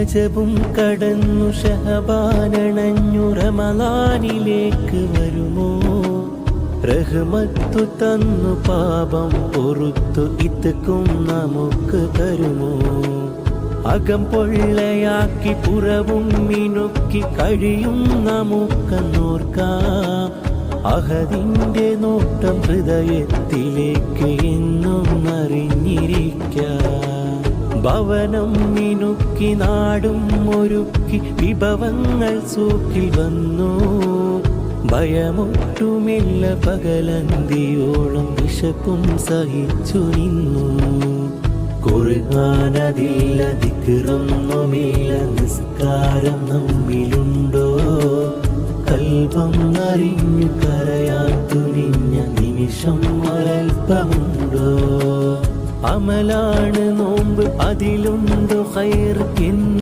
രജബും കടന്നു ഷഹബാനണഞ്ഞു റമളാനിലേക്ക് വരുമോ റഹ്മത്തു തന്നു പാപം പൊറുത്തു ഇത്ക്കും നമുക്ക് തരുമോ അകം പൊള്ളയാക്കി പുറവും മിനുക്കി കഴിയും നമുക്കെന്നോർക്കാം അഹദിന്റെ നോട്ടം ഹൃദയത്തിലേക്ക് എന്നും അറിഞ്ഞിരിക്കാം ഭവനം മിനുക്കി നാടും ഒരുക്കി വിഭവങ്ങൾ സൂക്കിൽ വന്നു ഭയമൊട്ടുമില്ല പകലന്തിയോളം വിശപ്പും സഹിച്ചു നിന്നു ഖുർആനതില്ല ദിക്റൊന്നുമില്ല നിസ്കാരം നമ്മിലുണ്ടോ കൽബം അറിഞ്ഞു കരയാൻ തുനിഞ്ഞ നിമിഷം ഒരൽപ്പമുണ്ടോ അമലാണ് നോമ്പ് അതിലുണ്ടോ ഖൈർ